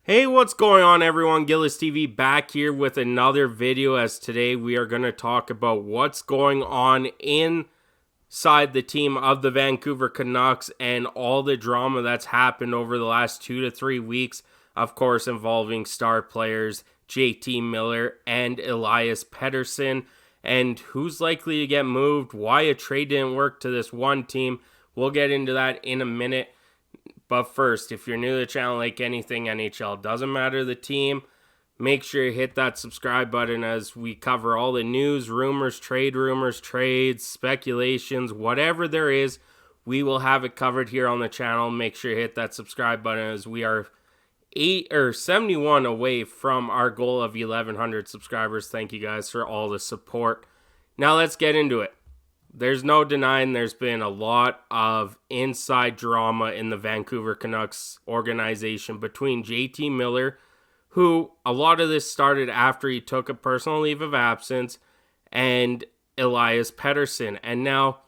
Hey, what's going on everyone? Gillis TV back here with another video, as today we are going to talk about what's going on inside the team of the Vancouver Canucks and all the drama that's happened over the last 2 to 3 weeks, of course involving star players JT Miller and Elias Pettersson, and who's likely to get moved, why a trade didn't work to this one team. We'll get into that in a minute. But first, if you're new to the channel, like anything NHL, doesn't matter the team, make sure you hit that subscribe button as we cover all the news, rumors, trades, speculations, whatever there is, we will have it covered here on the channel. Make sure you hit that subscribe button as we are 71 away from our goal of 1,100 subscribers. Thank you guys for all the support. Now let's get into it. There's no denying there's been a lot of inside drama in the Vancouver Canucks organization between JT Miller, who a lot of this started after he took a personal leave of absence, and Elias Pettersson. And now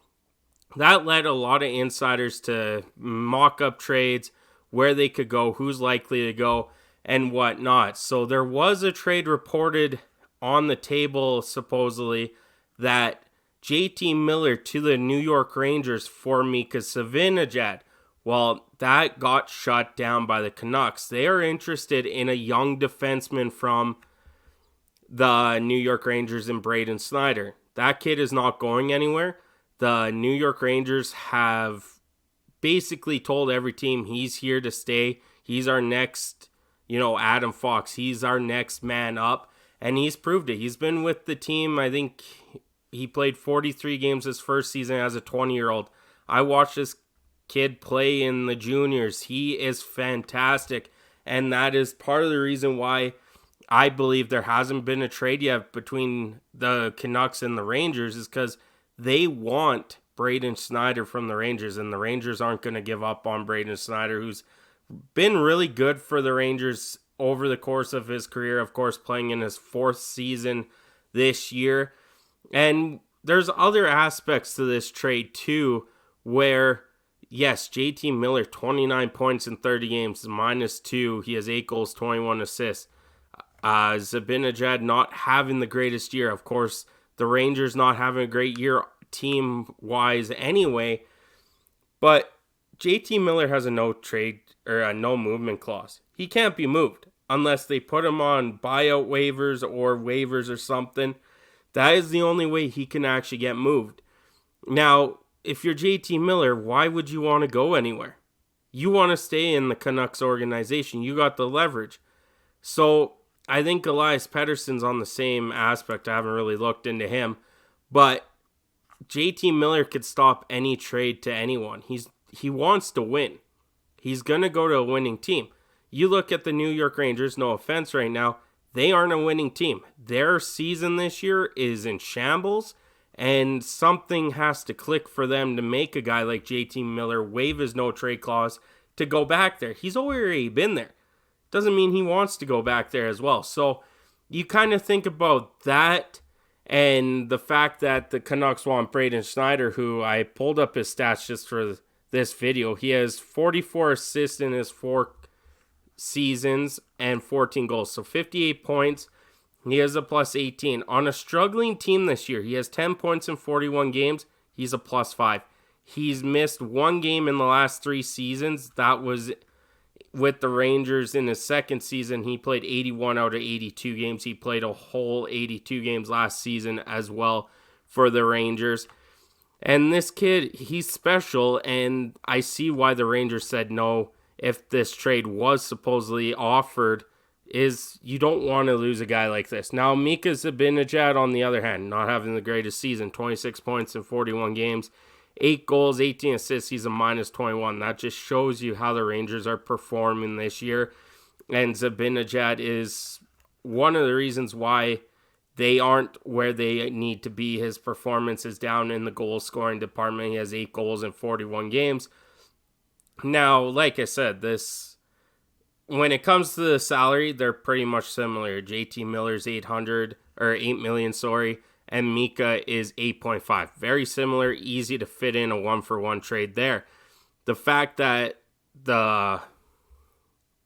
that led a lot of insiders to mock up trades, where they could go, who's likely to go, and whatnot. So there was a trade reported on the table, supposedly, that JT Miller to the New York Rangers for Mika Zibanejad. Well, that got shut down by the Canucks. They are interested in a young defenseman from the New York Rangers in Braden Snyder. That kid is not going anywhere. The New York Rangers have basically told every team he's here to stay. He's our next, Adam Fox. He's our next man up. And he's proved it. He's been with the team, I think he played 43 games his first season as a 20-year-old. I watched this kid play in the juniors. He is fantastic, and that is part of the reason why I believe there hasn't been a trade yet between the Canucks and the Rangers, is because they want Braden Snyder from the Rangers, and the Rangers aren't going to give up on Braden Snyder, who's been really good for the Rangers over the course of his career, of course, playing in his 4th season this year. And there's other aspects to this trade too, where, yes, JT Miller, 29 points in 30 games, -2. He has 8 goals, 21 assists. Zibanejad not having the greatest year. Of course, the Rangers not having a great year team-wise anyway. But JT Miller has a no trade or a no movement clause. He can't be moved unless they put him on buyout waivers or something. That is the only way he can actually get moved. Now, if you're JT Miller, why would you want to go anywhere? You want to stay in the Canucks organization. You got the leverage. So I think Elias Pettersson's on the same aspect. I haven't really looked into him. But JT Miller could stop any trade to anyone. He wants to win. He's going to go to a winning team. You look at the New York Rangers, no offense right now, they aren't a winning team. Their season this year is in shambles, and something has to click for them to make a guy like JT Miller waive his no-trade clause to go back there. He's already been there. Doesn't mean he wants to go back there as well. So you kind of think about that and the fact that the Canucks want Braden Snyder, who I pulled up his stats just for this video. He has 44 assists in his 4 seasons and 14 goals, so 58 points. He has a +18 on a struggling team this year. He has 10 points in 41 games. He's a +5. He's missed 1 game in the last 3 seasons. That was with the Rangers in his 2nd season. He played 81 out of 82 games. He played a whole 82 games last season as well for the Rangers. And this kid, he's special, and I see why the Rangers said no if this trade was supposedly offered, is you don't want to lose a guy like this. Now, Mika Zibanejad, on the other hand, not having the greatest season, 26 points in 41 games, 8 goals, 18 assists, he's a -21. That just shows you how the Rangers are performing this year. And Zibanejad is one of the reasons why they aren't where they need to be. His performance is down in the goal-scoring department. He has 8 goals in 41 games. Now, like I said, when it comes to the salary, they're pretty much similar. JT Miller's 8 million, and Mika is 8.5. Very similar, easy to fit in a 1-for-1 trade there. The fact that the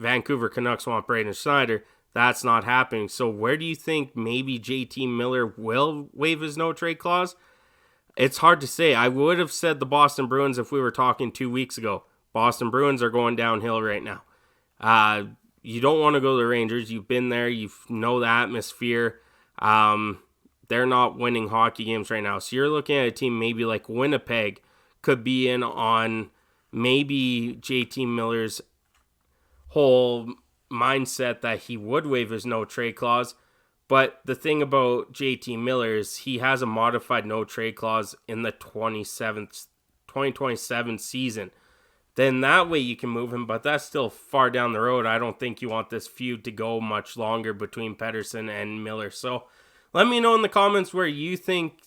Vancouver Canucks want Braden Schneider. That's not happening. So where do you think maybe JT Miller will waive his no-trade clause? It's hard to say. I would have said the Boston Bruins if we were talking 2 weeks ago. Boston Bruins are going downhill right now. You don't want to go to the Rangers. You've been there. You know the atmosphere. They're not winning hockey games right now. So you're looking at a team maybe like Winnipeg could be in on maybe JT Miller's whole mindset that he would waive his no-trade clause. But the thing about JT Miller is he has a modified no-trade clause in the 2027 season. Then that way you can move him, but that's still far down the road. I don't think you want this feud to go much longer between Pettersson and Miller. So let me know in the comments where you think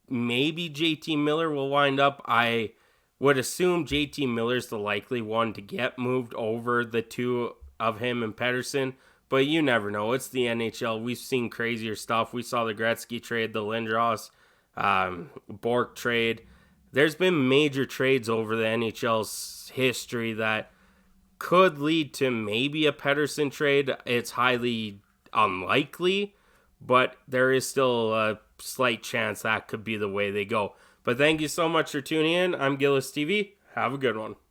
maybe JT Miller will wind up. I would assume JT Miller's the likely one to get moved over the two of him and Pettersson, but you never know. It's the NHL. We've seen crazier stuff. We saw the Gretzky trade, the Lindros, Bork trade. There's been major trades over the NHL's history that could lead to maybe a Pettersson trade. It's highly unlikely, but there is still a slight chance that could be the way they go. But thank you so much for tuning in. I'm Gillis TV. Have a good one.